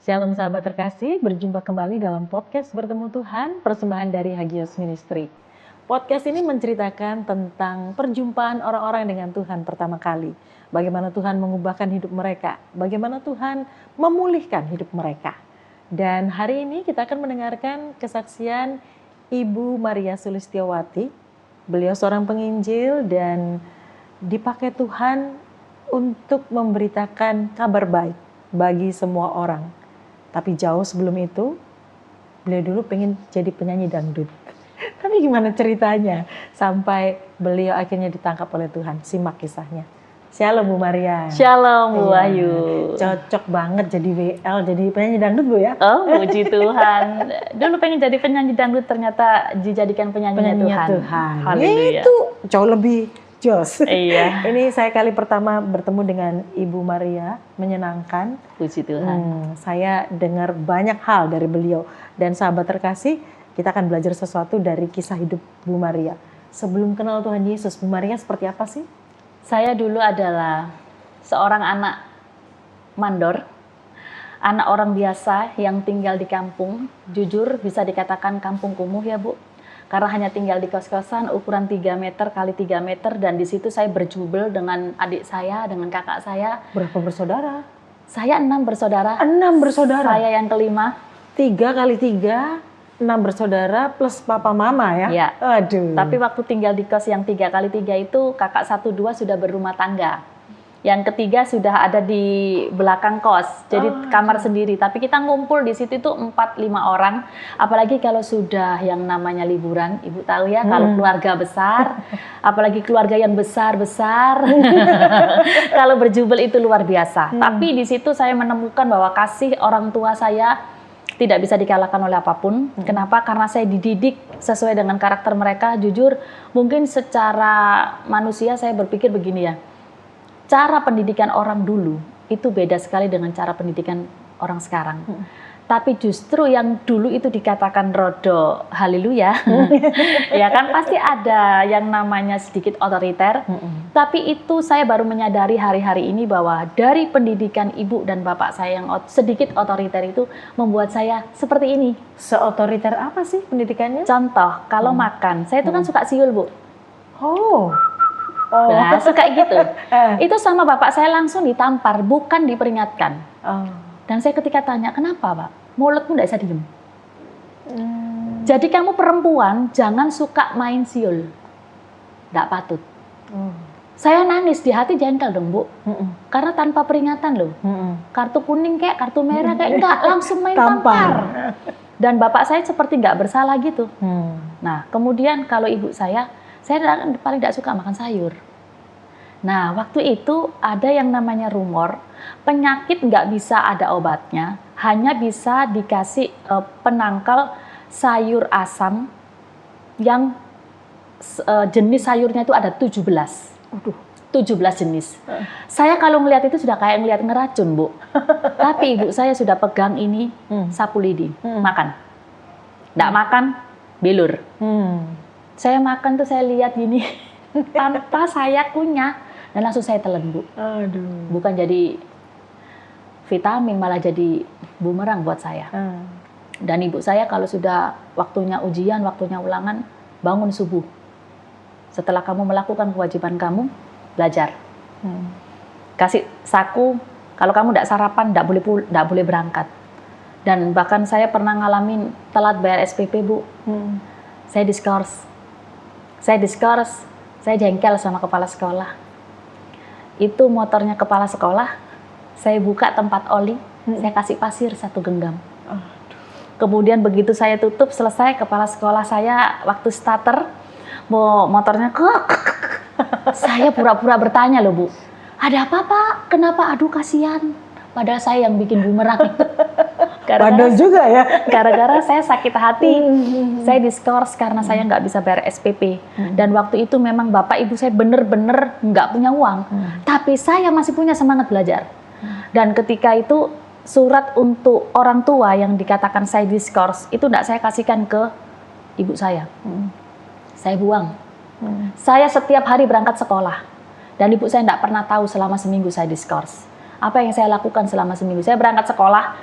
Shalom sahabat terkasih, berjumpa kembali dalam podcast Bertemu Tuhan, persembahan dari Hagios Ministry. Podcast ini menceritakan tentang perjumpaan orang-orang dengan Tuhan pertama kali. Bagaimana Tuhan mengubahkan hidup mereka, bagaimana Tuhan memulihkan hidup mereka. Dan hari ini kita akan mendengarkan kesaksian Ibu Maria Sulistiawati. Beliau seorang penginjil dan dipakai Tuhan untuk memberitakan kabar baik bagi semua orang. Tapi jauh sebelum itu, beliau dulu pengen jadi penyanyi dangdut. Tapi gimana ceritanya sampai beliau akhirnya ditangkap oleh Tuhan? Simak kisahnya. Shalom Bu Maria. Shalom Bu Wahyu. Cocok banget jadi WL, jadi penyanyi dangdut Bu ya? Oh puji Tuhan. Dulu pengen jadi penyanyi dangdut, ternyata dijadikan penyanyinya Tuhan. Haleluya. Itu jauh lebih jos. Iya. Ini saya kali pertama bertemu dengan Ibu Maria, menyenangkan. Puji Tuhan. Saya dengar banyak hal dari beliau. Dan sahabat terkasih, kita akan belajar sesuatu dari kisah hidup Bu Maria. Sebelum kenal Tuhan Yesus, Bu Maria seperti apa sih? Saya dulu adalah seorang anak mandor, anak orang biasa yang tinggal di kampung. Jujur bisa dikatakan kampung kumuh ya Bu. Karena hanya tinggal di kos-kosan ukuran 3 meter kali 3 meter, dan di situ saya berjubel dengan adik saya, dengan kakak saya. Berapa bersaudara? Saya 6 bersaudara. 6 bersaudara? Saya yang kelima. 3 kali 3, 6 bersaudara plus papa mama ya? Iya. Aduh. Tapi waktu tinggal di kos yang 3 kali 3 itu kakak 1, 2 sudah berumah tangga. Yang ketiga sudah ada di belakang kos, jadi kamar sendiri. Tapi kita ngumpul di situ itu 4-5 orang. Apalagi kalau sudah yang namanya liburan, Ibu tahu ya, kalau keluarga besar, apalagi keluarga yang besar-besar, kalau berjubel itu luar biasa. Tapi di situ saya menemukan bahwa kasih orang tua saya tidak bisa dikalahkan oleh apapun. Kenapa? Karena saya dididik sesuai dengan karakter mereka. Jujur, mungkin secara manusia saya berpikir begini ya. Cara pendidikan orang dulu itu beda sekali dengan cara pendidikan orang sekarang. Tapi justru yang dulu itu dikatakan rodo haleluya. Ya kan, pasti ada yang namanya sedikit otoriter. Tapi itu saya baru menyadari hari-hari ini bahwa dari pendidikan ibu dan bapak saya yang sedikit otoriter itu membuat saya seperti ini. Seotoriter apa sih pendidikannya? Contoh, kalau makan, saya itu kan suka siul Bu. Nah, suka gitu. Itu sama bapak saya langsung ditampar, bukan diperingatkan. Dan saya ketika tanya, kenapa Pak? Mulutmu tidak bisa diem. Jadi kamu perempuan, jangan suka main siul. Tidak patut. Saya nangis, di hati jengkel dong Bu. Karena tanpa peringatan loh. Kartu kuning kayak, kartu merah kayak, enggak, langsung main tampar. Dan bapak saya seperti nggak bersalah gitu. Nah, kemudian kalau ibu saya paling tidak suka makan sayur. Nah, waktu itu ada yang namanya rumor, penyakit nggak bisa ada obatnya, hanya bisa dikasih penangkal sayur asam yang jenis sayurnya itu ada 17. 17 jenis. Saya kalau ngelihat itu sudah kayak ngelihat ngeracun, Bu. Tapi ibu saya sudah pegang ini, sapu lidi, makan. Nggak makan, bilur. Saya makan tuh saya lihat gini tanpa saya kunyah dan langsung saya telan Bu. Aduh. Bukan jadi vitamin, malah jadi bumerang buat saya. Dan ibu saya kalau sudah waktunya ujian, waktunya ulangan, bangun subuh. Setelah kamu melakukan kewajiban kamu, belajar. Kasih saku, kalau kamu tidak sarapan, tidak boleh berangkat. Dan bahkan saya pernah ngalamin telat bayar SPP Bu. Saya diskors. Saya jengkel sama kepala sekolah. Itu motornya kepala sekolah, saya buka tempat oli, saya kasih pasir 1 genggam. Kemudian begitu saya tutup, selesai, kepala sekolah saya waktu starter, motornya saya pura-pura bertanya loh Bu, ada apa Pak? Kenapa? Aduh kasihan. Padahal saya yang bikin bumerang. Padahal juga ya. Gara-gara saya sakit hati, saya diskors karena saya nggak bisa bayar SPP. Dan waktu itu memang bapak ibu saya bener-bener nggak punya uang. Tapi saya masih punya semangat belajar. Dan ketika itu surat untuk orang tua yang dikatakan saya diskors, itu nggak saya kasihkan ke ibu saya. Saya buang. Saya setiap hari berangkat sekolah. Dan ibu saya nggak pernah tahu selama seminggu saya diskors. Apa yang saya lakukan selama seminggu? Saya berangkat sekolah,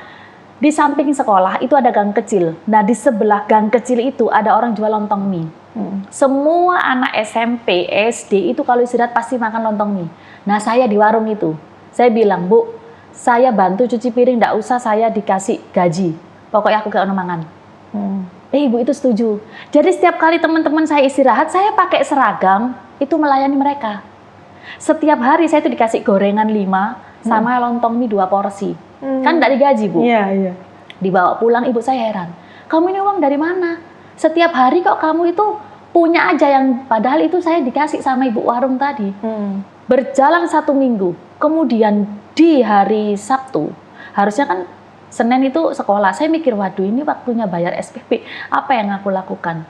Di samping sekolah itu ada gang kecil. Nah, di sebelah gang kecil itu ada orang jual lontong mie. Semua anak SMP, SD itu kalau istirahat pasti makan lontong mie. Nah, saya di warung itu. Saya bilang, "Bu, saya bantu cuci piring, enggak usah saya dikasih gaji. Pokoknya aku gak ono mangan." Ibu itu setuju. Jadi setiap kali teman-teman saya istirahat, saya pakai seragam itu melayani mereka. Setiap hari saya itu dikasih gorengan 5 sama lontong mie 2 porsi. Kan enggak digaji, Bu. Iya. Dibawa pulang, ibu saya heran. "Kamu ini uang dari mana? Setiap hari kok kamu itu punya aja, yang padahal itu saya dikasih sama ibu warung tadi." Berjalan 1 minggu. Kemudian di hari Sabtu, harusnya kan Senin itu sekolah. Saya mikir, waduh ini waktunya bayar SPP. Apa yang aku lakukan?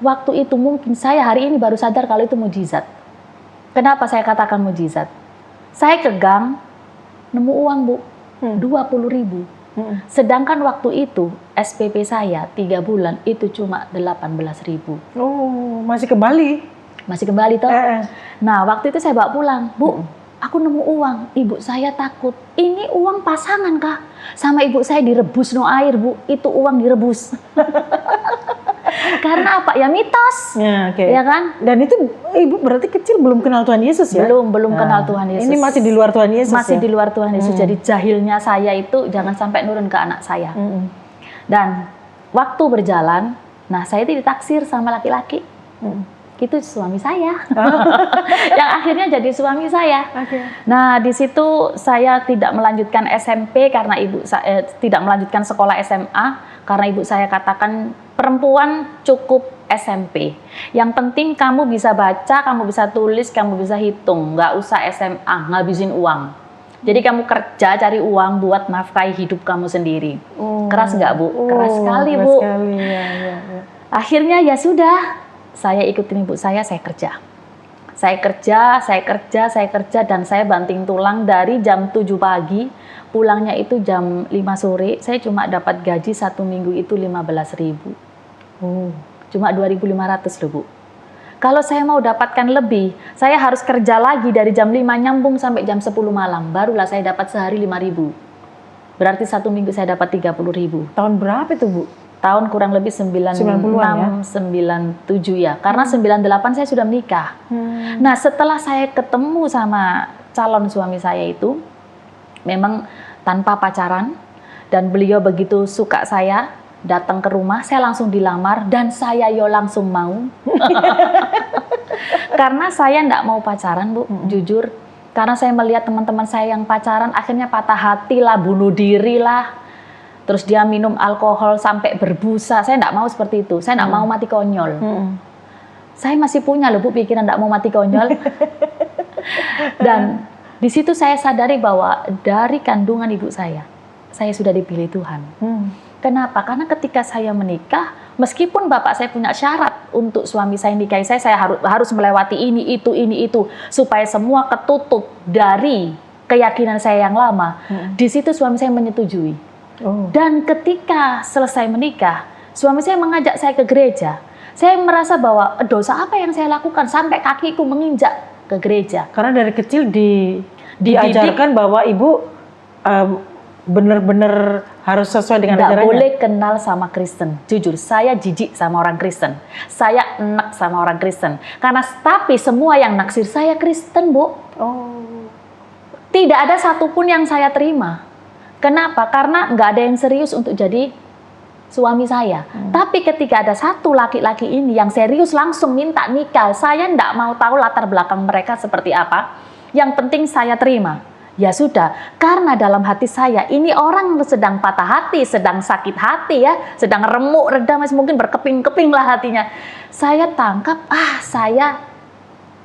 Waktu itu mungkin saya hari ini baru sadar kalau itu mujizat. Kenapa saya katakan mujizat? Saya ke gang, nemu uang, Bu. 20.000. Sedangkan waktu itu SPP saya 3 bulan itu cuma 18.000. Oh, masih kembali? Masih kembali toh. Nah, waktu itu saya bawa pulang, "Bu, aku nemu uang." Ibu saya takut, "Ini uang pasangan kah?" Sama ibu saya direbus no air, Bu. Itu uang direbus. Karena apa? Ya mitos. Ya kan? Dan itu ibu berarti kecil belum kenal Tuhan Yesus ya? Belum kenal Tuhan Yesus. Ini masih di luar Tuhan Yesus. Masih di luar Tuhan Yesus. Jadi jahilnya saya itu jangan sampai nurun ke anak saya. Dan waktu berjalan, nah saya itu ditaksir sama laki-laki. Itu suami saya. Yang akhirnya jadi suami saya. Nah, di situ saya tidak melanjutkan SMP karena ibu saya tidak melanjutkan sekolah SMA karena ibu saya katakan perempuan cukup SMP. Yang penting kamu bisa baca, kamu bisa tulis, kamu bisa hitung, nggak usah SMA, ngabisin uang. Jadi kamu kerja cari uang buat nafkahi hidup kamu sendiri. Keras nggak, Bu? Keras sekali, Bu. Ya. Akhirnya ya sudah, saya ikutin ibu saya kerja. Saya kerja dan saya banting tulang dari jam 7 pagi, pulangnya itu jam 5 sore. Saya cuma dapat gaji 1 minggu itu 15.000. Cuma 2.500 loh, Bu. Kalau saya mau dapatkan lebih, saya harus kerja lagi dari jam 5 nyambung sampai jam 10 malam. Barulah saya dapat sehari 5.000. Berarti 1 minggu saya dapat 30.000. Tahun berapa itu, Bu? Tahun kurang lebih 96, 97 ya. Karena 98 saya sudah menikah. Nah, setelah saya ketemu sama calon suami saya itu, memang tanpa pacaran, dan beliau begitu suka saya, datang ke rumah, saya langsung dilamar, dan saya langsung mau. Karena saya enggak mau pacaran, Bu, jujur. Karena saya melihat teman-teman saya yang pacaran, akhirnya patah hati lah, bunuh diri lah. Terus dia minum alkohol sampai berbusa. Saya enggak mau seperti itu. Saya enggak mau mati konyol. Saya masih punya loh, Bu, pikiran enggak mau mati konyol. Dan di situ saya sadari bahwa dari kandungan ibu saya sudah dipilih Tuhan. Kenapa? Karena ketika saya menikah, meskipun bapak saya punya syarat untuk suami saya nikahi saya harus melewati ini itu supaya semua ketutup dari keyakinan saya yang lama. Di situ suami saya menyetujui. Dan ketika selesai menikah, suami saya mengajak saya ke gereja. Saya merasa bahwa dosa apa yang saya lakukan sampai kakiku menginjak ke gereja. Karena dari kecil diajarkan bahwa ibu benar-benar harus sesuai dengan ajarannya. Nggak boleh kenal sama Kristen. Jujur, saya jijik sama orang Kristen. Saya enak sama orang Kristen. Tapi semua yang naksir saya Kristen, Bu. Tidak ada satupun yang saya terima. Kenapa? Karena nggak ada yang serius untuk jadi suami saya. Tapi ketika ada satu laki-laki ini yang serius langsung minta nikah, saya nggak mau tahu latar belakang mereka seperti apa. Yang penting saya terima. Ya sudah, karena dalam hati saya ini orang sedang patah hati, sedang sakit hati ya, sedang remuk, redam, mungkin berkeping-keping lah hatinya. Saya tangkap,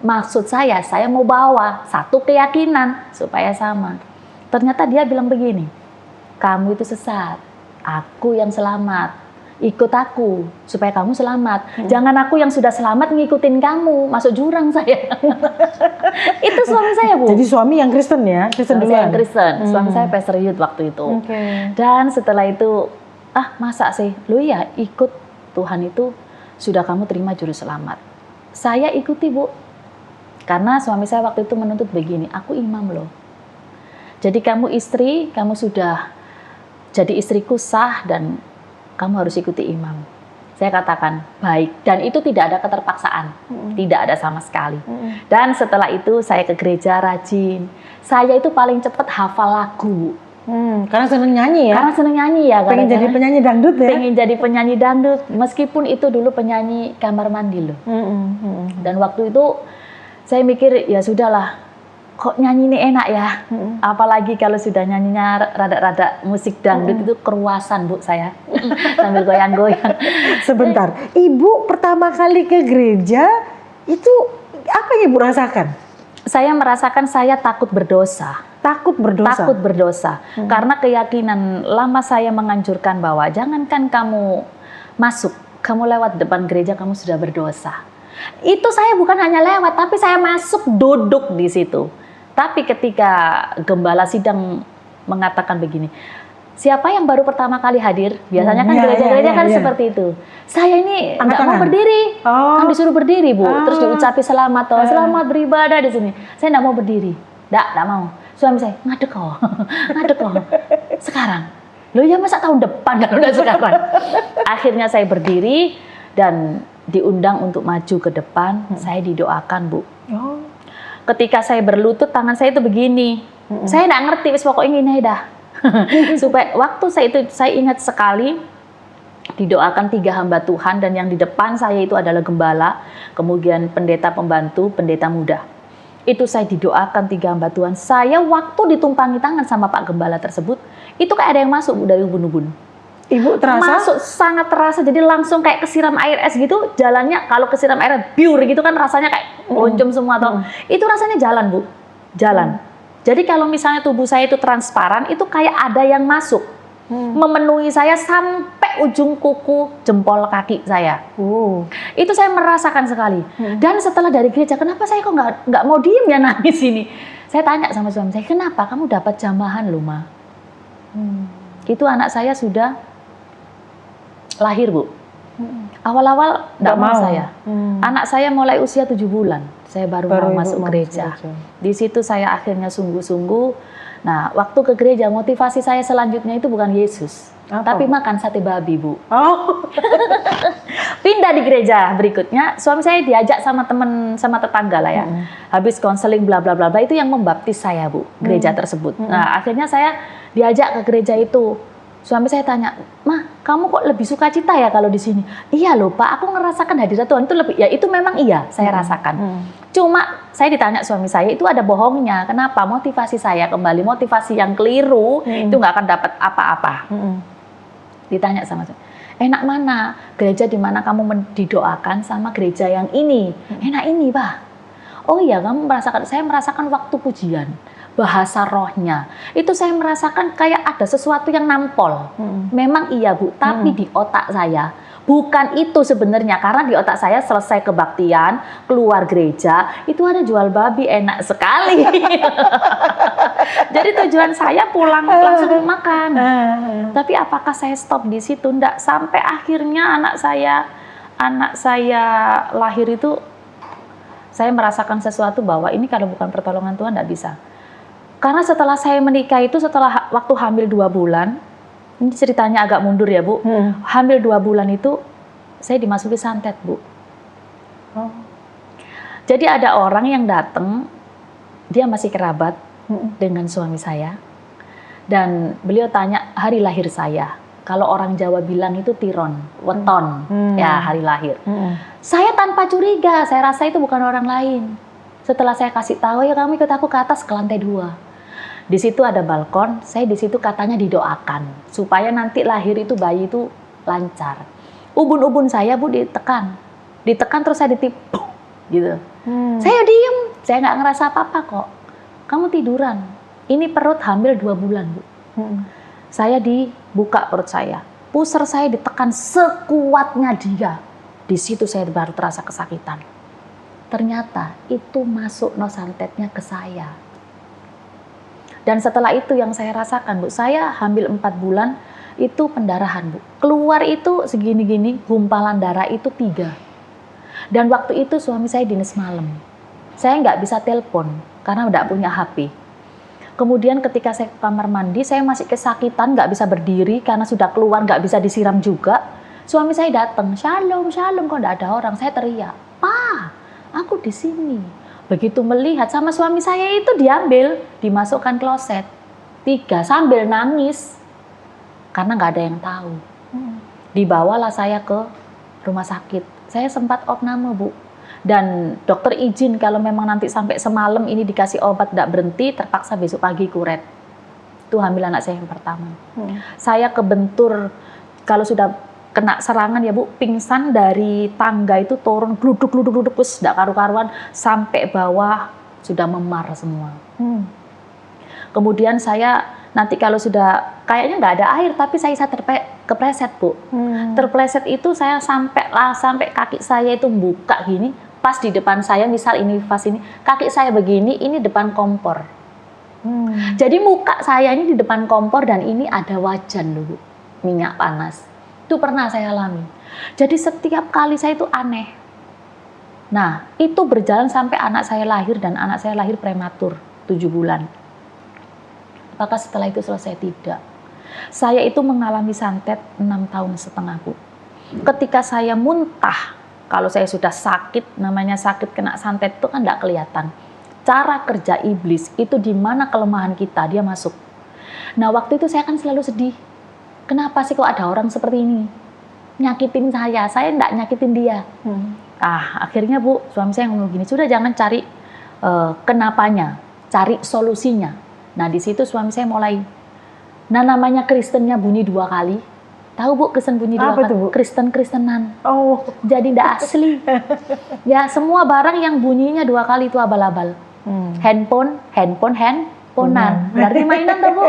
maksud saya mau bawa satu keyakinan supaya sama. Ternyata dia bilang begini, "Kamu itu sesat, aku yang selamat. Ikut aku supaya kamu selamat. Jangan aku yang sudah selamat ngikutin kamu masuk jurang saya." Itu suami saya, Bu. Jadi suami yang Kristen ya? Kristen suami saya yang Kristen. Suami saya Pastor Youth waktu itu. Dan setelah itu, masa sih? Lu ya ikut Tuhan itu sudah kamu terima juru selamat. Saya ikuti, Bu. Karena suami saya waktu itu menuntut begini, aku imam loh. Jadi kamu istri, kamu sudah jadi istriku sah dan kamu harus ikuti imam. Saya katakan baik, dan itu tidak ada keterpaksaan, tidak ada sama sekali. Dan setelah itu saya ke gereja rajin. Saya itu paling cepat hafal lagu. Karena seneng nyanyi ya? Karena seneng nyanyi ya. Pengen jadi penyanyi dangdut ya? Pengen jadi penyanyi dangdut, meskipun itu dulu penyanyi kamar mandi loh. Dan waktu itu saya mikir ya sudahlah, kok nyanyi ini enak ya. Apalagi kalau sudah nyanyinya rada-rada musik dangdut itu keruasan Bu saya. Sambil goyang-goyang. Sebentar, Ibu pertama kali ke gereja itu apa yang Ibu rasakan? Saya merasakan saya takut berdosa. Takut berdosa? Takut berdosa. Karena keyakinan lama saya menganjurkan bahwa jangankan kamu masuk, kamu lewat depan gereja kamu sudah berdosa. Itu saya bukan hanya lewat, tapi saya masuk duduk di situ. Tapi ketika gembala sidang mengatakan begini, siapa yang baru pertama kali hadir? Biasanya kan gereja-gereja kan seperti itu. Saya ini nggak mau berdiri, kan disuruh berdiri Bu. Terus diucapi selamat, selamat beribadah di sini. Saya nggak mau berdiri, nggak mau. Suami saya ngadek kok, ngadek kok. Sekarang, lo ya masa tahun depan kalau udah sekarang. Akhirnya saya berdiri dan diundang untuk maju ke depan. Saya didoakan Bu. Ketika saya berlutut, tangan saya itu begini. Saya nggak ngerti, wis pokoknya ini dah. Supaya waktu saya ingat sekali didoakan 3 hamba Tuhan, dan yang di depan saya itu adalah gembala, kemudian pendeta pembantu, pendeta muda. Itu saya didoakan 3 hamba Tuhan. Saya waktu ditumpangi tangan sama Pak Gembala tersebut, itu kayak ada yang masuk Bu, dari ubun-ubun. Ibu terasa? Masuk, sangat terasa. Jadi langsung kayak kesiram air es gitu. Jalannya kalau kesiram air biur gitu kan rasanya kayak loncom semua atau itu rasanya jalan Bu, jalan. Jadi kalau misalnya tubuh saya itu transparan, itu kayak ada yang masuk, memenuhi saya sampai ujung kuku jempol kaki saya. Itu saya merasakan sekali. Dan setelah dari gereja, kenapa saya kok nggak mau diem ya nangis ini? Saya tanya sama suami saya, kenapa kamu dapat jambahan loh Ma? Itu anak saya sudah lahir Bu. Awal-awal nggak mau saya. Anak saya mulai usia 7 bulan. Saya baru mau masuk gereja. Di situ saya akhirnya sungguh-sungguh. Nah, waktu ke gereja, motivasi saya selanjutnya itu bukan Yesus, tapi makan sate babi Bu. Pindah di gereja berikutnya, suami saya diajak sama teman, sama tetangga lah ya. Habis konseling bla bla bla bla, itu yang membaptis saya Bu, gereja tersebut. Nah, akhirnya saya diajak ke gereja itu. Suami saya tanya, "Mah, kamu kok lebih sukacita ya kalau di sini?" "Iya loh Pak, aku ngerasakan hadirat Tuhan itu lebih." Ya itu memang iya, saya rasakan. Cuma saya ditanya suami saya, itu ada bohongnya. Kenapa? Motivasi saya kembali, motivasi yang keliru, itu nggak akan dapat apa-apa. Ditanya sama saya, enak mana? Gereja di mana kamu didoakan sama gereja yang ini? Enak ini Pak. Oh iya, kamu merasakan, saya merasakan waktu pujian. Bahasa rohnya, itu saya merasakan kayak ada sesuatu yang nampol. Memang iya Bu, tapi di otak saya bukan itu sebenarnya, karena di otak saya selesai kebaktian, keluar gereja, itu ada jual babi, enak sekali. Jadi tujuan saya pulang langsung makan. Tapi apakah saya stop di situ? Enggak, sampai akhirnya anak saya lahir itu, saya merasakan sesuatu bahwa ini kalau bukan pertolongan Tuhan enggak bisa. Karena setelah saya menikah itu, setelah waktu hamil 2 bulan, ini ceritanya agak mundur ya Bu, hamil 2 bulan itu saya dimasuki santet Bu. Jadi ada orang yang datang, dia masih kerabat dengan suami saya, dan beliau tanya hari lahir saya. Kalau orang Jawa bilang itu tiron, weton, ya hari lahir. Saya tanpa curiga, saya rasa itu bukan orang lain. Setelah saya kasih tahu, ya kamu ikut aku ke atas ke lantai 2. Di situ ada balkon, saya di situ katanya didoakan supaya nanti lahir itu bayi itu lancar. Ubun-ubun saya Bu ditekan terus saya ditipu gitu. Saya diem, saya nggak ngerasa apa-apa kok. Kamu tiduran, ini perut hamil 2 bulan Bu. Saya dibuka perut saya, pusar saya ditekan sekuatnya dia. Di situ saya baru terasa kesakitan. Ternyata itu masuk santetnya ke saya. Dan setelah itu yang saya rasakan Bu, saya hamil 4 bulan itu pendarahan Bu. Keluar itu segini-gini, gumpalan darah itu 3. Dan waktu itu suami saya dinas malam. Saya nggak bisa telepon karena nggak punya HP. Kemudian ketika saya ke kamar mandi, saya masih kesakitan, nggak bisa berdiri karena sudah keluar, nggak bisa disiram juga. Suami saya datang, "Shalom, Shalom, kok nggak ada orang?" Saya teriak, "Pa, aku di sini." Begitu melihat sama suami saya itu diambil, dimasukkan kloset. 3 sambil nangis karena nggak ada yang tahu. Dibawalah saya ke rumah sakit. Saya sempat opname, Bu. Dan dokter izin kalau memang nanti sampai semalam ini dikasih obat tidak berhenti, terpaksa besok pagi kuret. Itu hamil anak saya yang pertama. Saya kebentur, kalau sudah kena serangan ya Bu, pingsan dari tangga itu turun, gluduk, terus tidak karu-karuan, sampai bawah sudah memar semua. Kemudian saya nanti kalau sudah kayaknya nggak ada air, tapi saya kepleset Bu. Terpleset itu saya sampai kaki saya itu buka gini, pas di depan saya, misal ini pas ini, kaki saya begini, ini depan kompor. Jadi muka saya ini di depan kompor dan ini ada wajan dulu, minyak panas. Itu pernah saya alami. Jadi setiap kali saya itu aneh. Nah, itu berjalan sampai anak saya lahir dan anak saya lahir prematur, 7 bulan. Apakah setelah itu selesai? Tidak. Saya itu mengalami santet 6 tahun setengah, Bu. Ketika saya muntah, kalau saya sudah sakit, namanya sakit kena santet itu kan tidak kelihatan. Cara kerja iblis itu di mana kelemahan kita, dia masuk. Nah, waktu itu saya kan selalu sedih. Kenapa sih kok ada orang seperti ini? Nyakitin saya tidak nyakitin dia. Akhirnya Bu, suami saya ngomong gini, sudah jangan cari kenapanya, cari solusinya. Nah, di situ suami saya mulai, namanya Kristennya bunyi 2 kali. Tahu Bu, Kristen bunyi 2 kali? Kristen-Kristenan. Jadi tidak asli. Ya, semua barang yang bunyinya 2 kali itu abal-abal. Handphonean. Berarti mainan tuh Bu.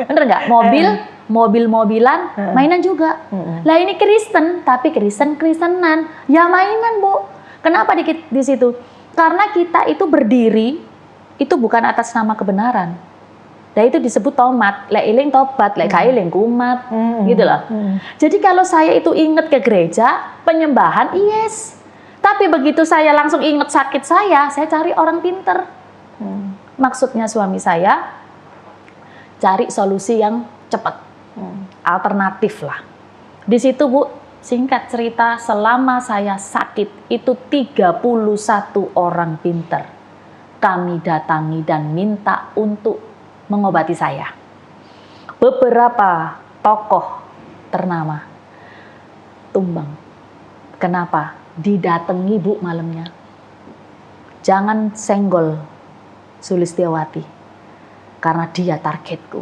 Bener nggak? Mobil-mobilan, mainan juga. Lah ini Kristen, tapi Kristen-Kristenan. Ya mainan Bu. Kenapa di situ? Karena kita itu berdiri, itu bukan atas nama kebenaran. Dan itu disebut tomat, lek iling tobat, lek gak iling kumat, gitu loh. Jadi kalau saya itu ingat ke gereja, penyembahan, yes. Tapi begitu saya langsung ingat sakit saya cari orang pinter. Maksudnya suami saya, cari solusi yang cepat, alternatif lah. Di situ Bu, singkat cerita, selama saya sakit, itu 31 orang pinter kami datangi dan minta untuk mengobati saya. Beberapa tokoh ternama tumbang. Kenapa? Didatangi Bu malamnya. Jangan senggol Sulistiawati, karena dia targetku.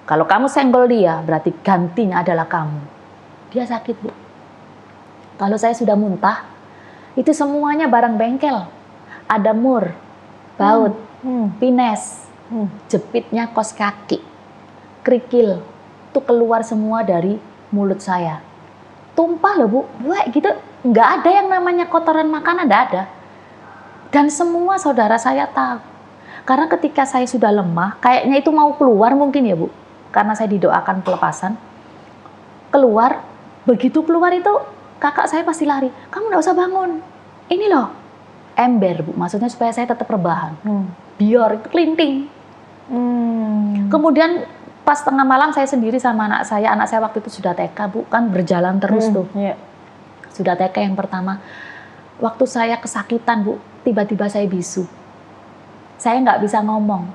Kalau kamu senggol dia, berarti gantinya adalah kamu. Dia sakit Bu. Kalau saya sudah muntah, itu semuanya barang bengkel. Ada mur, baut, pines, jepitnya kos kaki, kerikil, itu keluar semua dari mulut saya. Tumpah loh Bu, buat gitu, nggak ada yang namanya kotoran makanan, nggak ada. Dan semua saudara saya tahu. Karena ketika saya sudah lemah, kayaknya itu mau keluar mungkin ya Bu, karena saya didoakan pelepasan. Keluar, begitu keluar itu kakak saya pasti lari, kamu nggak usah bangun, ini loh ember Bu, maksudnya supaya saya tetap rebahan, biar itu kelinting. Kemudian pas tengah malam saya sendiri sama anak saya waktu itu sudah TK Bu, kan berjalan terus tuh. Sudah TK yang pertama, waktu saya kesakitan Bu, tiba-tiba saya bisu. Saya nggak bisa ngomong,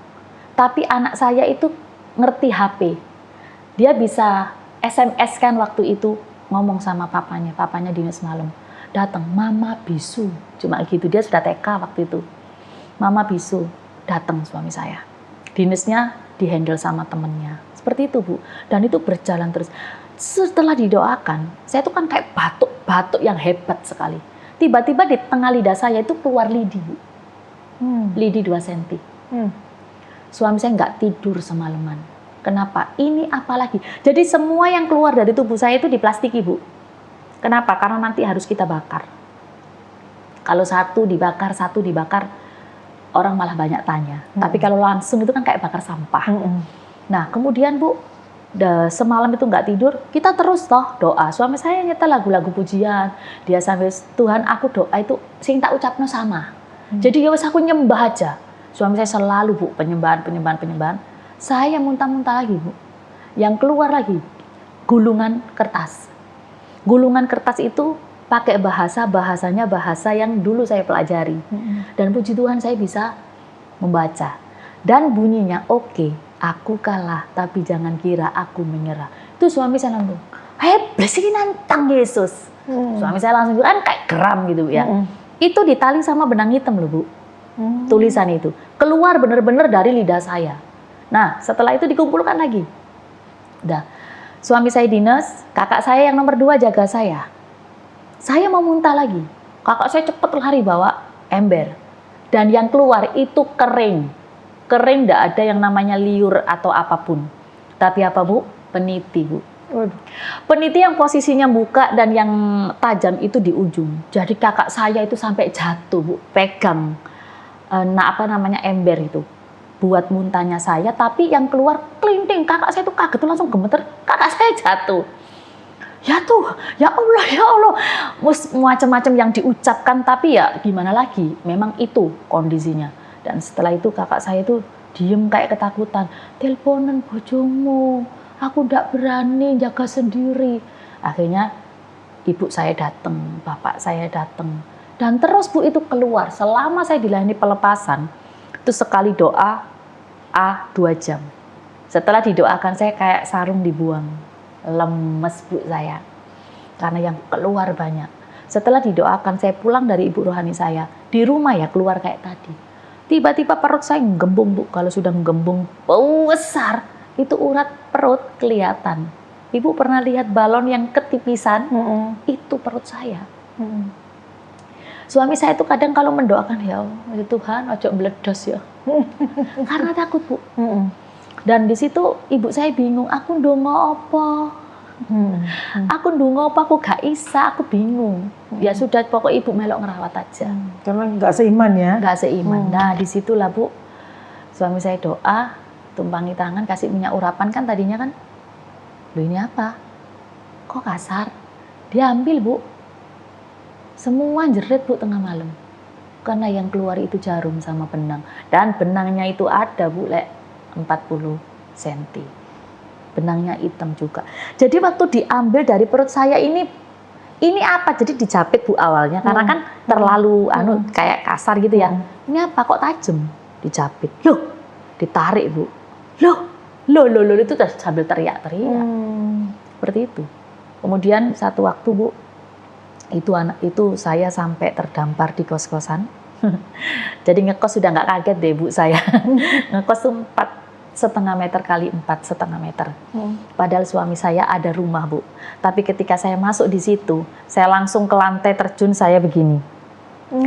tapi anak saya itu ngerti HP. Dia bisa SMS kan waktu itu, ngomong sama papanya dinas malam. Datang, mama bisu, cuma gitu, dia sudah TK waktu itu. Mama bisu, datang suami saya. Dinasnya dihandle sama temennya, seperti itu Bu. Dan itu berjalan terus. Setelah didoakan, saya tuh kan kayak batuk yang hebat sekali. Tiba-tiba di tengah lidah saya itu keluar lidi Bu. Lidi 2 cm. Suami saya nggak tidur semalaman. Kenapa? Ini apa lagi? Jadi semua yang keluar dari tubuh saya itu diplastiki Bu. Kenapa? Karena nanti harus kita bakar. Kalau satu dibakar, orang malah banyak tanya. Tapi kalau langsung itu kan kayak bakar sampah. Nah kemudian Bu, semalam itu nggak tidur, kita terus toh doa. Suami saya nyetel lagu-lagu pujian. Dia sambil, Tuhan aku doa itu sing tak ucapno sama. Jadi ya wes aku nyembah aja. Suami saya selalu Bu penyembahan. saya muntah-muntah lagi, Bu. Yang keluar lagi gulungan kertas. Gulungan kertas itu pakai bahasanya bahasa yang dulu saya pelajari. Dan puji Tuhan saya bisa membaca. Dan bunyinya, oke, aku kalah, tapi jangan kira aku menyerah. Itu suami saya langsung, blessing nantang Yesus. Suami saya langsung kan kayak geram gitu ya. Itu ditali sama benang hitam loh, Bu. Tulisan itu keluar bener-bener dari lidah saya. Nah, setelah itu dikumpulkan lagi. Udah, suami saya dinas, kakak saya yang nomor 2 jaga saya. Saya mau muntah lagi. Kakak saya cepet lari bawa ember. Dan yang keluar itu kering. Kering, tidak ada yang namanya liur atau apapun. Tapi apa, Bu? Peniti, Bu. Peniti yang posisinya buka dan yang tajam itu di ujung. Jadi kakak saya itu sampai jatuh, Bu. Pegang ember itu. Buat muntahnya saya, tapi yang keluar kelinting. Kakak saya itu kaget tuh langsung gemeter. Kakak saya jatuh. Ya tuh, ya Allah, macam-macam yang diucapkan, tapi ya gimana lagi, memang itu kondisinya. Dan setelah itu kakak saya itu diem kayak ketakutan. Teleponan bojomu, aku ndak berani jaga sendiri. Akhirnya ibu saya datang, bapak saya datang. Dan terus Bu itu keluar, selama saya dilayani pelepasan, itu sekali doa, 2 jam. Setelah didoakan saya kayak sarung dibuang. Lemes Bu saya, karena yang keluar banyak. Setelah didoakan saya pulang dari ibu rohani saya, di rumah ya keluar kayak tadi. Tiba-tiba perut saya menggembung Bu, kalau sudah menggembung besar, itu urat perut kelihatan. Ibu pernah lihat balon yang ketipisan? Itu perut saya. Suami saya itu kadang kalau mendoakan, ya Allah, Tuhan ojo meledos ya. Karena takut Bu. Dan di situ ibu saya bingung, aku ndonga apa? Aku ndonga apa, aku gak isa, aku bingung. Ya sudah, pokok ibu melok ngerawat aja. Karena nggak seiman ya? Nggak seiman. Nah disitulah Bu, suami saya doa, tumpangi tangan, kasih minyak urapan kan tadinya kan. Loh ini apa? Kok kasar? Diambil Bu. Semua jerit Bu tengah malam. Karena yang keluar itu jarum sama benang. Dan benangnya itu ada Bu, 40 cm. Benangnya hitam juga. Jadi waktu diambil dari perut saya ini apa? Jadi dijapit Bu awalnya. Karena kan terlalu kayak kasar gitu ya. Ini apa kok tajam? Dijapit. Loh, ditarik Bu. Loh, itu sambil teriak-teriak. Seperti itu. Kemudian satu waktu Bu, itu saya sampai terdampar di kos-kosan. Jadi ngekos sudah nggak kaget deh Bu saya. Ngekos tuh 4,5 meter kali 4,5 meter. Padahal suami saya ada rumah Bu. Tapi ketika saya masuk di situ, saya langsung ke lantai terjun saya begini.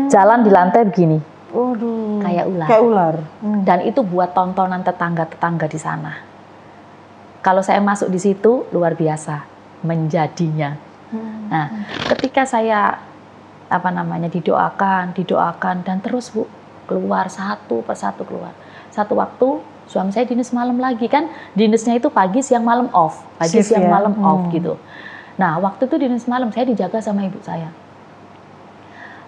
Jalan di lantai begini. Kayak ular. Dan itu buat tontonan tetangga-tetangga di sana. Kalau saya masuk di situ luar biasa menjadinya. Nah, ketika saya didoakan dan terus Bu keluar satu persatu keluar. Satu waktu suami saya dinas malam lagi kan, dinasnya itu pagi siang malam off, pagi shift siang malam off gitu. Nah, waktu itu dinas malam saya dijaga sama ibu saya.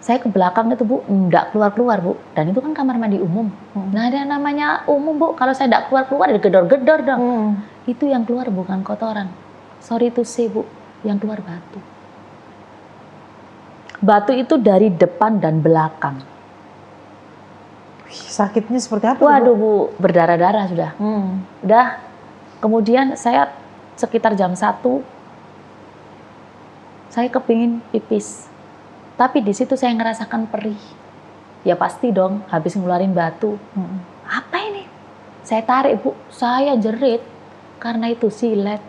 Saya ke belakang itu Bu, enggak keluar-keluar Bu, dan itu kan kamar mandi umum. Nah, ada namanya umum Bu, kalau saya enggak keluar-keluar ada gedor-gedor dong. Itu yang keluar bukan kotoran. Sorry to say Bu, yang keluar batu. Batu itu dari depan dan belakang. Sakitnya seperti apa? Waduh Bu, berdarah-darah sudah. Udah, kemudian saya sekitar jam 1, saya kepingin pipis. Tapi di situ saya ngerasakan perih. Ya pasti dong, habis ngeluarin batu. Apa ini? Saya tarik Bu, saya jerit. Karena itu silet.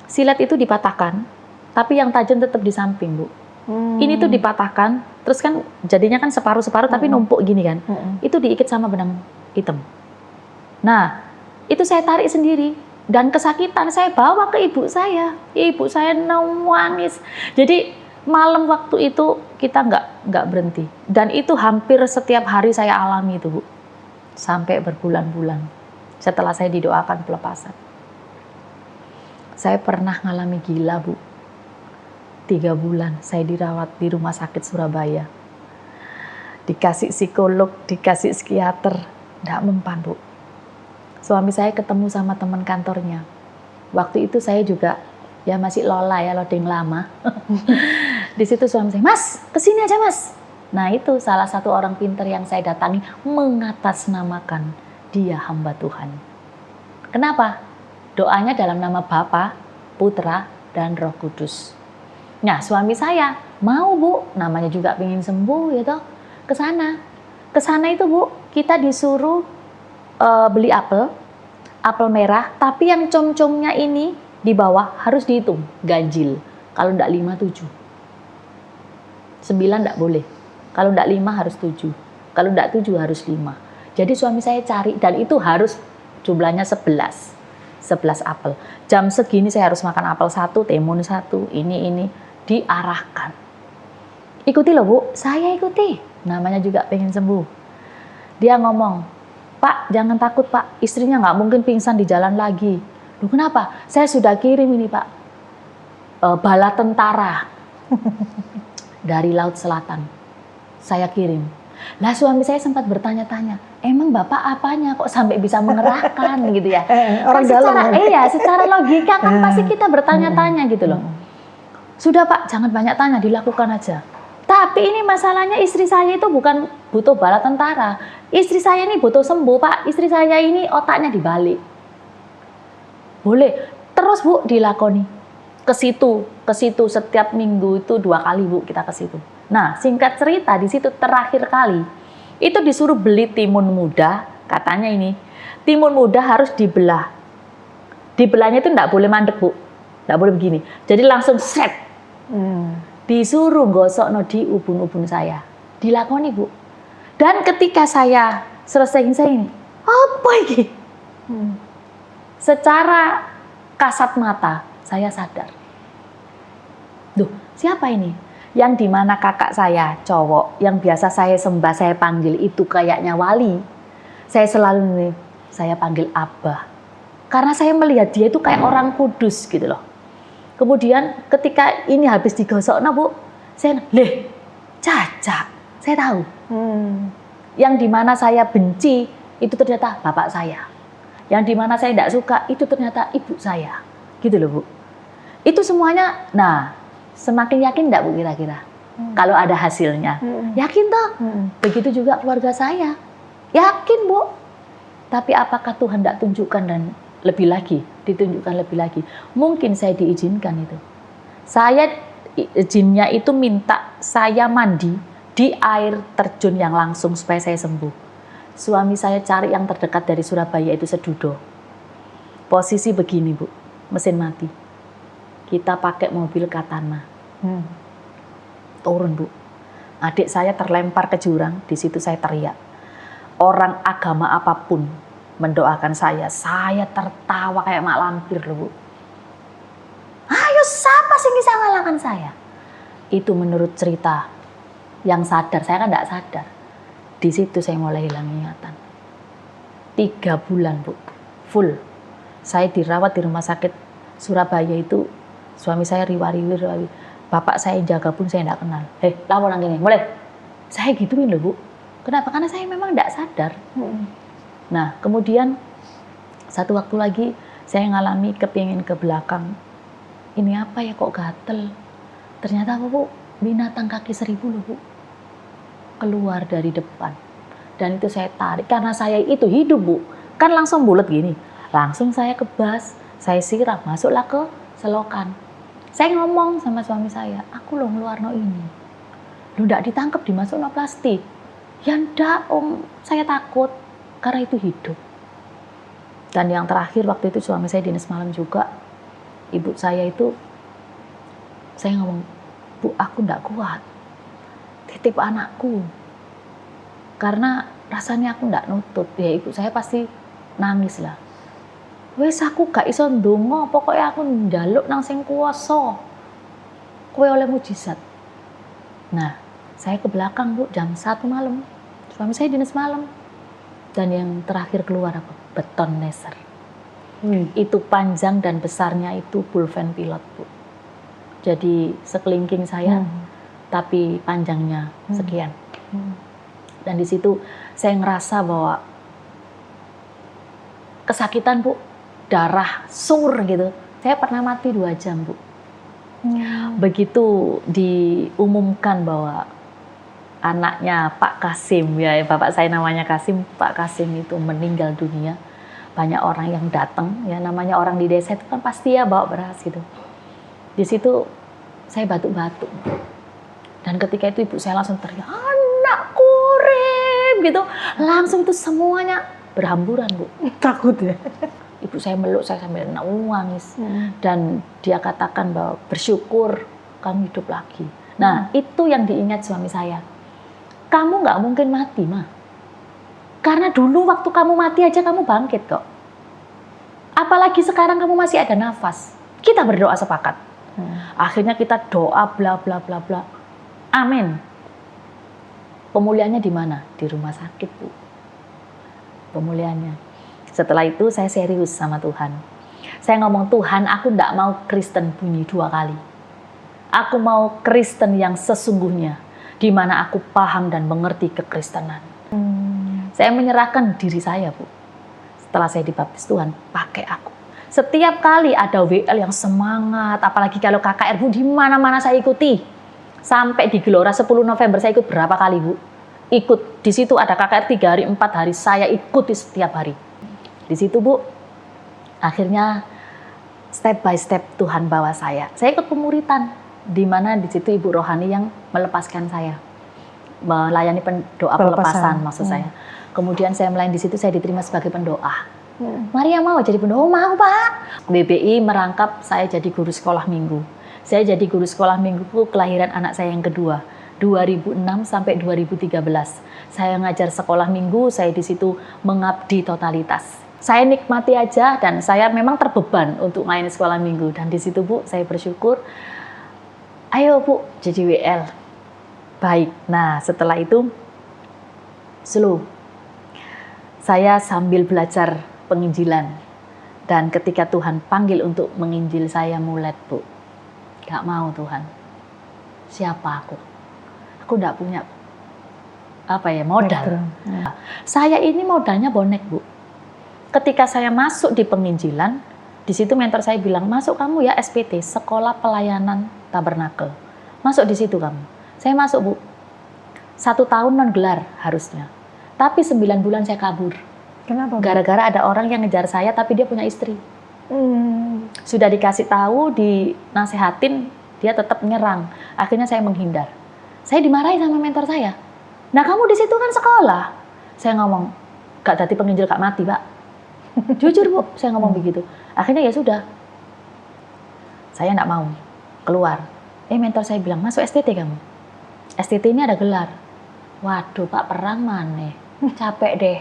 Silet itu dipatahkan, tapi yang tajam tetap di samping Bu. Ini tuh dipatahkan, terus kan jadinya kan separuh-separuh tapi numpuk gini kan. Itu diikat sama benang hitam. Nah, itu saya tarik sendiri. Dan kesakitan saya bawa ke ibu saya. Ibu saya nangis. Jadi malam waktu itu kita nggak berhenti. Dan itu hampir setiap hari saya alami itu Bu. Sampai berbulan-bulan. Setelah saya didoakan pelepasan. Saya pernah ngalami gila Bu. 3 bulan saya dirawat di rumah sakit Surabaya. Dikasih psikolog, dikasih psikiater, nggak mempan Bu. suami saya ketemu sama teman kantornya. Waktu itu saya juga ya masih lola ya, loading lama. Di situ suami saya, "Mas, kesini aja Mas." Nah itu salah satu orang pintar yang saya datangi mengatasnamakan dia hamba Tuhan. Kenapa? Doanya dalam nama Bapa, Putra, dan Roh Kudus. Nah suami saya mau Bu, namanya juga pengen sembuh gitu, ke sana. Ke sana itu Bu, kita disuruh beli apel merah, tapi yang com-comnya ini di bawah harus dihitung, ganjil. Kalau enggak 5, 7. 9 enggak boleh. Kalau enggak 5 harus 7. Kalau enggak 7 harus 5. Jadi suami saya cari, dan itu harus jumlahnya 11 apel. Jam segini saya harus makan apel 1, timun 1, ini diarahkan. Ikuti loh Bu, saya ikuti. Namanya juga pengen sembuh. Dia ngomong, "Pak, jangan takut Pak, istrinya nggak mungkin pingsan di jalan lagi." Loh kenapa? Saya sudah kirim ini Pak, bala tentara dari Laut Selatan. Saya kirim. Lah suami saya sempat bertanya-tanya, "Emang Bapak apanya kok sampai bisa mengerahkan?" gitu ya. Orang kan secara, dalam. secara logika kan pasti kita bertanya-tanya gitu loh. Sudah Pak, jangan banyak tanya, dilakukan aja. Tapi ini masalahnya istri saya itu bukan butuh bala tentara. Istri saya ini butuh sembuh, Pak. Istri saya ini otaknya dibalik. Boleh. Terus Bu dilakoni. Ke situ setiap minggu itu 2 kali Bu kita ke situ. Nah, singkat cerita di situ terakhir kali itu disuruh beli timun muda, katanya ini. Timun muda harus dibelah. Dibelahnya itu enggak boleh mandek, Bu. Enggak boleh begini. Jadi langsung set. Disuruh gosok di ubun-ubun saya. Dilakoni Bu. Dan ketika saya selesaiin saya ini, apa ini? Secara kasat mata saya sadar. Duh, siapa ini? Yang dimana kakak saya cowok, yang biasa saya sembah, saya panggil itu kayaknya wali. Saya selalu nih, saya panggil Abah. Karena saya melihat dia itu kayak orang kudus gitu loh. Kemudian ketika ini habis digosok, Bu, saya, Caca, saya tahu. Yang dimana saya benci, itu ternyata bapak saya. Yang dimana saya tidak suka, itu ternyata ibu saya. Gitu loh Bu. Itu semuanya, nah semakin yakin enggak Bu kira-kira? Kalau ada hasilnya. Yakin toh? Begitu juga keluarga saya. Yakin Bu. Tapi apakah Tuhan tidak tunjukkan dan lebih lagi, ditunjukkan lebih lagi. Mungkin saya diizinkan itu. Saya izinnya itu minta saya mandi di air terjun yang langsung supaya saya sembuh. Suami saya cari yang terdekat dari Surabaya itu Sedudo. Posisi begini Bu, mesin mati. Kita pakai mobil Katana. Turun Bu. Adik saya terlempar ke jurang, di situ saya teriak. Orang agama apapun mendoakan saya tertawa kayak mak lampir loh Bu. Ayo siapa sih bisa ngalahkan saya? Itu menurut cerita yang sadar, saya kan tidak sadar. Di situ saya mulai hilang ingatan. 3 bulan Bu, full. Saya dirawat di rumah sakit Surabaya itu, suami saya riwari. Bapak saya jaga pun saya tidak kenal. Lapor nang gini, boleh? Saya gituin loh Bu. Kenapa? Karena saya memang tidak sadar. Nah, kemudian satu waktu lagi saya ngalami kepingin ke belakang. Ini apa ya kok gatel? Ternyata apa Bu? Binatang kaki 1000 loh Bu. Keluar dari depan. Dan itu saya tarik. Karena saya itu hidup Bu. Kan langsung bulat gini. Langsung saya kebas. Saya siram. Masuklah ke selokan. Saya ngomong sama suami saya. Aku loh ngeluarno ini. Lu ndak ditangkap dimasuk no plastik. Ya ndak Om. Saya takut. Karena itu hidup. Dan yang terakhir waktu itu suami saya dinas malam juga. Ibu saya itu, saya ngomong, Bu aku ndak kuat. Titip anakku. Karena rasanya aku ndak nutut. Ya ibu saya pasti nangis lah. Wes aku gak iso ndonga, pokoknya aku njaluk nang sing kuwasa. Kowe oleh mujizat. Nah, saya ke belakang Bu jam 1 malam. Suami saya dinas malam. Dan yang terakhir keluar apa? Beton laser. Itu panjang dan besarnya itu pulpen pilot Bu. Jadi sekelingking saya, tapi panjangnya sekian. Dan di situ saya ngerasa bahwa kesakitan Bu, darah sur gitu. Saya pernah mati 2 jam Bu. Begitu diumumkan bahwa anaknya Pak Kasim, ya bapak saya namanya Kasim, Pak Kasim itu meninggal dunia, banyak orang yang datang, ya namanya orang di desa itu kan pasti ya bawa beras gitu. Di situ saya batuk-batuk, dan ketika itu ibu saya langsung teriak, anakku Rem gitu, langsung itu semuanya berhamburan Bu. Takut ya? Ibu saya meluk saya sambil nangis, dan dia katakan bahwa bersyukur kamu hidup lagi. Nah itu yang diingat suami saya, kamu nggak mungkin mati mah, karena dulu waktu kamu mati aja kamu bangkit kok, apalagi sekarang kamu masih ada nafas. Kita berdoa sepakat. Akhirnya kita doa bla bla bla bla, amin. Pemulihannya di mana? Di rumah sakit Bu, pemulihannya. Setelah itu saya serius sama Tuhan. Saya ngomong, Tuhan aku tidak mau Kristen bunyi 2 kali. Aku mau Kristen yang sesungguhnya, di mana aku paham dan mengerti kekristenan. Saya menyerahkan diri saya Bu. Setelah saya dibaptis Tuhan, pakai aku. Setiap kali ada WL yang semangat, apalagi kalau KKR Bu, di mana-mana saya ikuti. Sampai di Gelora 10 November saya ikut berapa kali Bu? Ikut. Di situ ada KKR 3 hari, 4 hari, saya ikuti setiap hari. Di situ Bu, akhirnya step by step Tuhan bawa saya. Saya ikut pemuritan, di mana di situ Ibu Rohani yang melepaskan saya, melayani doa pelepasan maksud saya. Kemudian saya melayani di situ, saya diterima sebagai pendoa. Maria mau jadi pendoa? Oh, mau Pak. BBI merangkap saya jadi guru sekolah minggu. Saya jadi guru sekolah minggu kelahiran anak saya yang kedua, 2006 sampai 2013. Saya ngajar sekolah minggu, saya di situ mengabdi totalitas. Saya nikmati aja, dan saya memang terbeban untuk melayani sekolah minggu. Dan di situ Bu, saya bersyukur, ayo Bu, jadi WL. Baik, nah setelah itu, slow. Saya sambil belajar penginjilan. Dan ketika Tuhan panggil untuk menginjil saya mulet Bu. Gak mau Tuhan. Siapa aku? Aku gak punya modal. Saya ini modalnya bonek Bu. Ketika saya masuk di penginjilan, di situ mentor saya bilang, masuk kamu ya SPT, Sekolah Pelayanan Tabernakel. Masuk di situ kamu. Saya masuk Bu. 1 tahun non gelar harusnya. Tapi 9 bulan saya kabur. Kenapa? Gara-gara ada orang yang ngejar saya tapi dia punya istri. Sudah dikasih tahu, dinasehatin, dia tetap nyerang. Akhirnya saya menghindar. Saya dimarahi sama mentor saya. Nah kamu di situ kan sekolah. Saya ngomong, gak dadi penginjil gak mati Pak. Jujur Bu, saya ngomong begitu. Akhirnya ya sudah, saya enggak mau keluar. Mentor saya bilang, masuk STT kamu. STT ini ada gelar. Waduh Pak, perang maneh. Capek deh.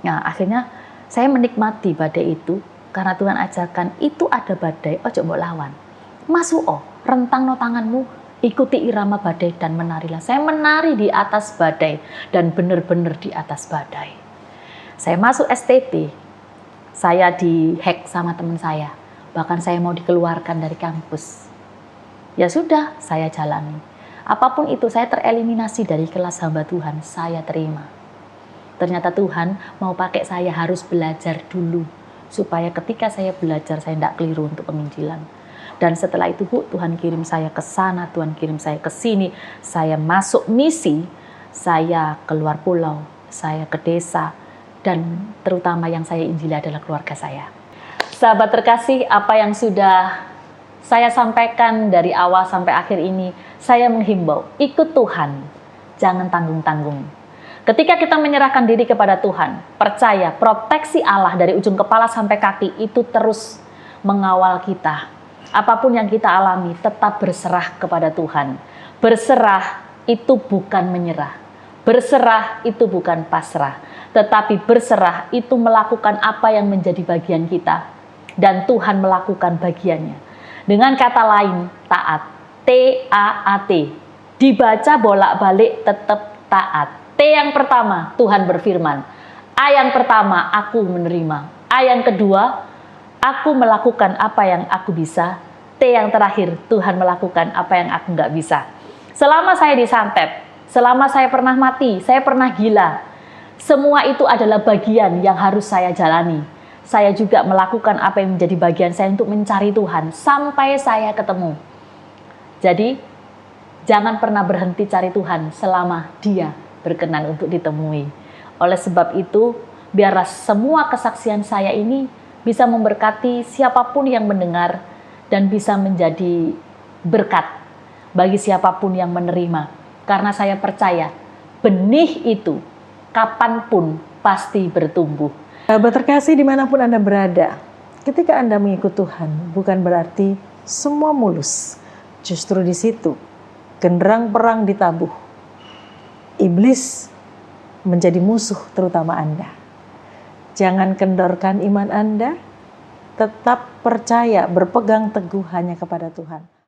Nah akhirnya saya menikmati badai itu, karena Tuhan ajarkan itu ada badai, ojo mbok lawan. Masuk rentang no tanganmu, ikuti irama badai dan menarilah. Saya menari di atas badai dan benar-benar di atas badai. Saya masuk STT, saya dihack sama teman saya. Bahkan saya mau dikeluarkan dari kampus. Ya sudah, saya jalani. Apapun itu, saya tereliminasi dari kelas hamba Tuhan, saya terima. Ternyata Tuhan mau pakai saya harus belajar dulu. Supaya ketika saya belajar, saya tidak keliru untuk penginjilan. Dan setelah itu Bu, Tuhan kirim saya ke sana, Tuhan kirim saya ke sini. Saya masuk misi, saya keluar pulau, saya ke desa. Dan terutama yang saya injili adalah keluarga saya. Sahabat terkasih, apa yang sudah saya sampaikan dari awal sampai akhir ini, saya menghimbau, ikut Tuhan, jangan tanggung-tanggung. Ketika kita menyerahkan diri kepada Tuhan, percaya proteksi Allah dari ujung kepala sampai kaki itu terus mengawal kita. Apapun yang kita alami, tetap berserah kepada Tuhan. Berserah itu bukan menyerah. Berserah itu bukan pasrah. Tetapi berserah itu melakukan apa yang menjadi bagian kita. Dan Tuhan melakukan bagiannya. Dengan kata lain, taat. T-A-A-T. Dibaca bolak-balik tetap taat. T yang pertama, Tuhan berfirman. A yang pertama, aku menerima. A yang kedua, aku melakukan apa yang aku bisa. T yang terakhir, Tuhan melakukan apa yang aku nggak bisa. Selama saya disantet, selama saya pernah mati, saya pernah gila, Semua itu adalah bagian yang harus saya jalani. Saya juga melakukan apa yang menjadi bagian saya untuk mencari Tuhan sampai saya ketemu. Jadi, jangan pernah berhenti cari Tuhan selama Dia berkenan untuk ditemui. Oleh sebab itu, biarlah semua kesaksian saya ini bisa memberkati siapapun yang mendengar dan bisa menjadi berkat bagi siapapun yang menerima. Karena saya percaya benih itu kapanpun pasti bertumbuh. Sahabat terkasih dimanapun Anda berada, ketika Anda mengikut Tuhan bukan berarti semua mulus. Justru di situ genderang perang ditabuh. Iblis menjadi musuh terutama Anda. Jangan kendorkan iman Anda, tetap percaya, berpegang teguh hanya kepada Tuhan.